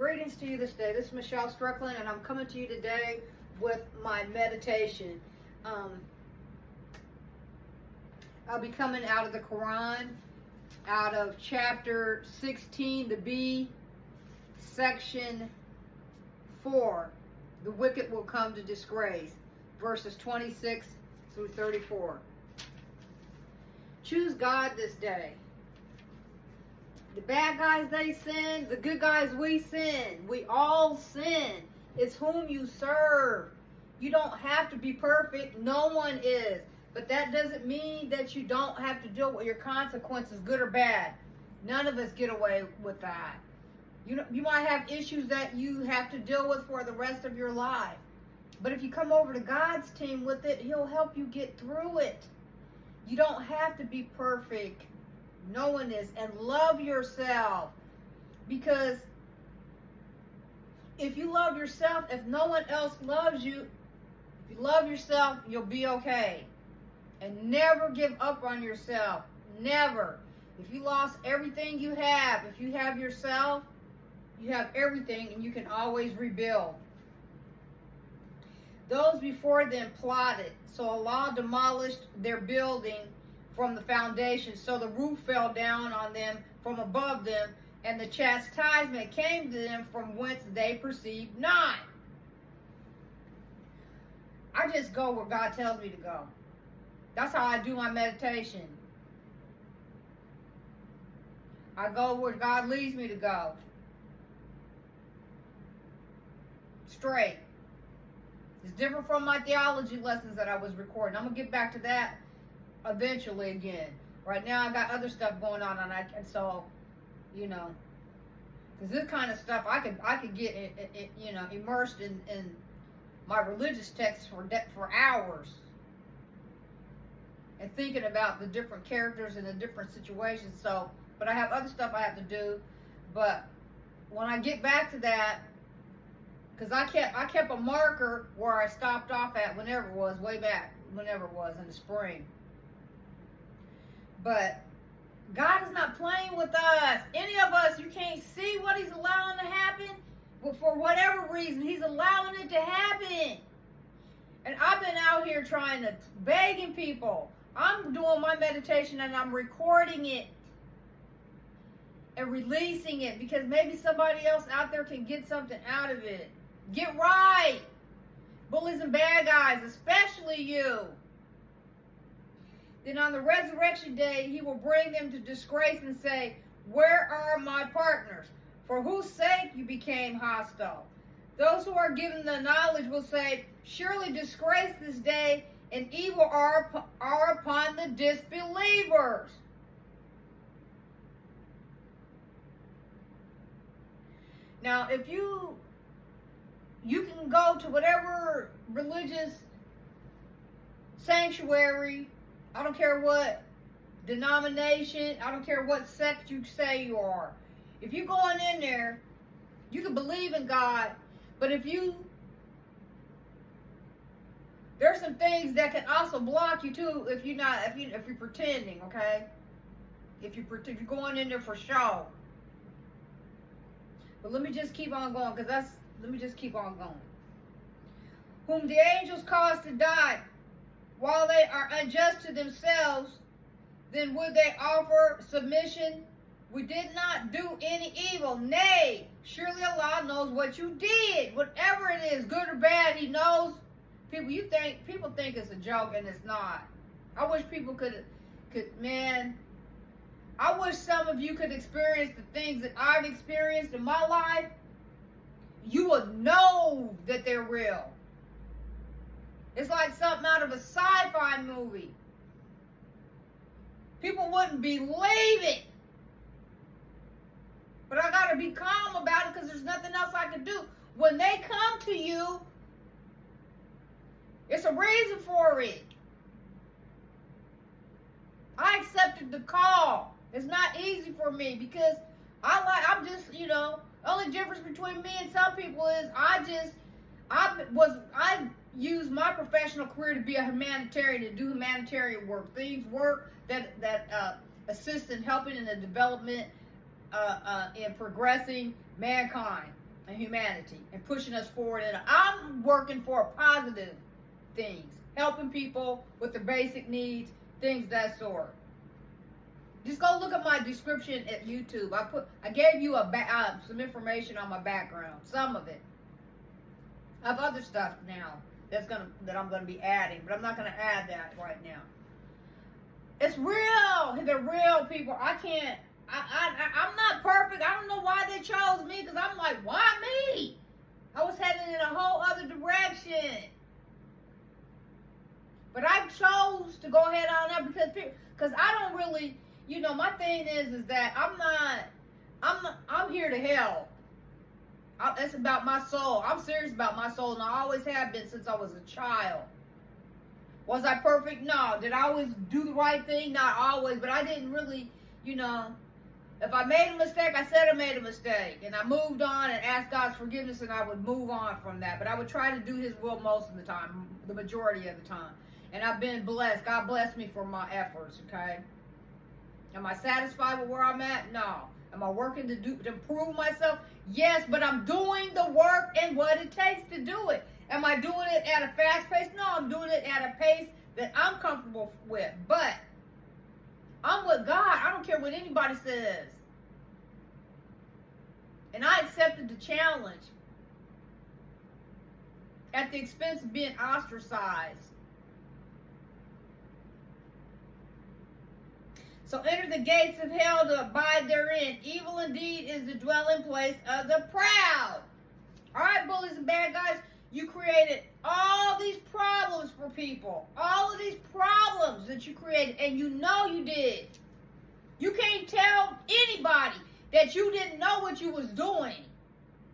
Greetings to you this day. This is Michelle Strickland, and I'm coming to you today with my meditation. I'll be coming out of the Quran, out of chapter 16, the B, section 4. The wicked will come to disgrace, verses 26 through 34. Choose God this day. The bad guys, they sin. The good guys, we sin. We all sin. It's whom you serve. You don't have to be perfect. No one is. But that doesn't mean that you don't have to deal with your consequences, good or bad. None of us get away with that. You might have issues that you have to deal with for the rest of your life. But if you come over to God's team with it, He'll help you get through it. You don't have to be perfect. No one is. And love yourself. Because if you love yourself, if no one else loves you, if you love yourself, you'll be okay. And never give up on yourself. Never. If you lost everything you have, if you have yourself, you have everything, and you can always rebuild. Those before them plotted, so Allah demolished their building from the foundation, so the roof fell down on them from above them, and the chastisement came to them from whence they perceived not. I just go where God tells me to go. That's how I do my meditation. I go where God leads me to go. Straight. It's different from my theology lessons that I was recording. I'm going to get back to that eventually again. Right now I got other stuff going on, and so, because this kind of stuff I could get immersed in my religious texts for hours, and thinking about the different characters and the different situations. So, but I have other stuff I have to do. But when I get back to that, because I kept a marker where I stopped off at whenever it was, way back, whenever it was in the spring. But God is not playing with us. Any of us, you can't see what He's allowing to happen. But for whatever reason, He's allowing it to happen. And I've been out here trying to, begging people. I'm doing my meditation and I'm recording it and releasing it, because maybe somebody else out there can get something out of it. Get right. Bullies and bad guys, especially you. Then on the resurrection day, He will bring them to disgrace and say, where are my partners? For whose sake you became hostile? Those who are given the knowledge will say, surely disgrace this day and evil are upon the disbelievers. Now, if you can go to whatever religious sanctuary, I don't care what denomination, I don't care what sect you say you are. If you're going in there, you can believe in God, but there's some things that can also block you too if you're pretending, okay? If you're going in there for show. But let me just keep on going, let me just keep on going. Whom the angels cause to die, while they are unjust to themselves, then would they offer submission? We did not do any evil. Nay, surely Allah knows what you did. Whatever it is, good or bad, He knows. People think it's a joke, and it's not. I wish people could, man. I wish some of you could experience the things that I've experienced in my life. You would know that they're real. It's like something out of a sci-fi movie. People wouldn't believe it. But I got to be calm about it, because there's nothing else I can do. When they come to you, it's a reason for it. I accepted the call. It's not easy for me, because I'm just, the only difference between me and some people is I use my professional career to be a humanitarian, to do humanitarian work, work that assist in helping in the development and progressing mankind. and humanity and pushing us forward. And I'm working for positive things, helping people with their basic needs, things of that sort. Just go look at my description at YouTube. I gave you some information on my background, some of it. I have other stuff now that I'm gonna be adding, but I'm not gonna add that right now. It's real. They're real people. I'm not perfect. I don't know why they chose me, because I'm like, why me? I was heading in a whole other direction. But I chose to go ahead on that because I don't really, my thing is that I'm here to help. It's about my soul. I'm serious about my soul, and I always have been since I was a child. Was I perfect? No. Did I always do the right thing? Not always, but I didn't really, if I made a mistake, I said I made a mistake, and I moved on and asked God's forgiveness, and I would move on from that. But I would try to do His will most of the time, the majority of the time. And I've been blessed. God blessed me for my efforts, okay? Am I satisfied with where I'm at? No. Am I working to improve myself? Yes, but I'm doing the work and what it takes to do it. Am I doing it at a fast pace? No, I'm doing it at a pace that I'm comfortable with. But I'm with God. I don't care what anybody says. And I accepted the challenge at the expense of being ostracized. So enter the gates of hell to abide therein. Evil indeed is the dwelling place of the proud. All right, bullies and bad guys, you created all these problems for people. All of these problems that you created, and you know you did. You can't tell anybody that you didn't know what you was doing.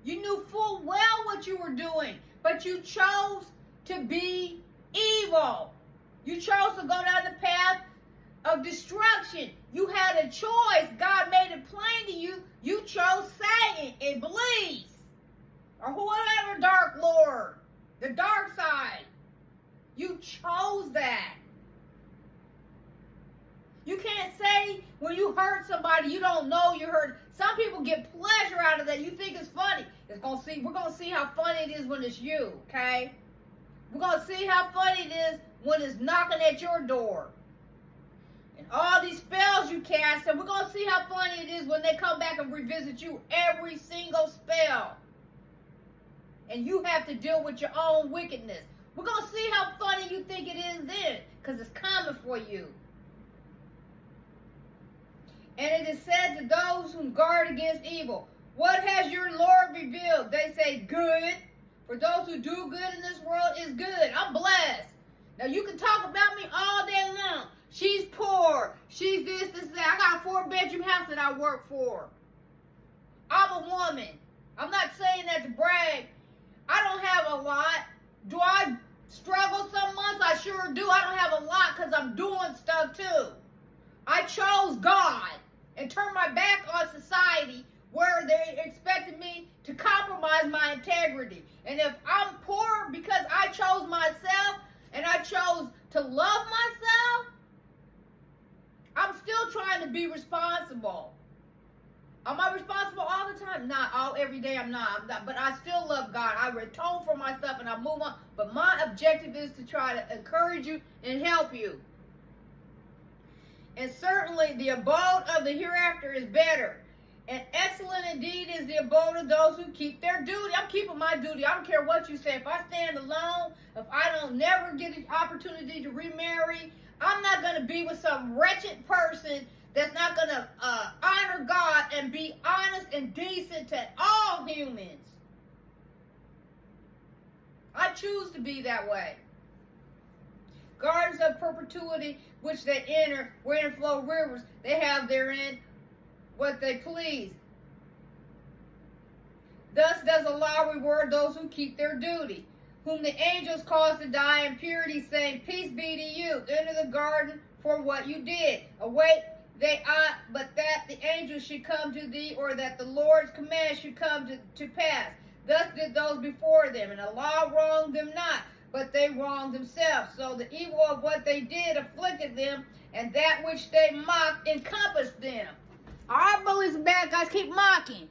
You knew full well what you were doing, but you chose to be evil. You chose to go down the path of destruction. You had a choice. God made it plain to you. You chose Satan, Iblis, or whatever dark lord, the dark side. You chose that. You can't say when you hurt somebody you don't know you hurt. Some people get pleasure out of that. You think it's funny. We're gonna see how funny it is when it's you, okay? We're gonna see how funny it is when it's knocking at your door. And all these spells you cast, and we're going to see how funny it is when they come back and revisit you, every single spell. And you have to deal with your own wickedness. We're going to see how funny you think it is then, because it's coming for you. And it is said to those who guard against evil, what has your Lord revealed? They say, good. For those who do good in this world is good. I'm blessed. Now you can talk about me all day long. She's poor. She's this, that. I got a 4-bedroom house that I work for. I'm a woman. I'm not saying that to brag. I don't have a lot. Do I struggle some months? I sure do. I don't have a lot because I'm doing stuff too. I chose God and turned my back on society where they expected me to compromise my integrity. And if I'm poor because I chose myself and I chose to love myself, I'm still trying to be responsible. Am I responsible all the time? Not every day. I'm not. But I still love God. I atone for myself and I move on. But my objective is to try to encourage you and help you. And certainly the abode of the hereafter is better. And excellent indeed is the abode of those who keep their duty. I'm keeping my duty. I don't care what you say. If I stand alone, if I don't never get the opportunity to remarry, I'm not going to be with some wretched person that's not going to honor God and be honest and decent to all humans. I choose to be that way. Gardens of perpetuity, which they enter, wherein flow rivers, they have therein what they please. Thus does Allah reward those who keep their duty, whom the angels cause to die in purity, saying, peace be to you. Enter the garden for what you did. Await they ought, but that the angels should come to thee, or that the Lord's command should come to pass. Thus did those before them, and Allah wronged them not, but they wronged themselves. So the evil of what they did afflicted them, and that which they mocked encompassed them. All right, bullies and bad guys, keep mocking.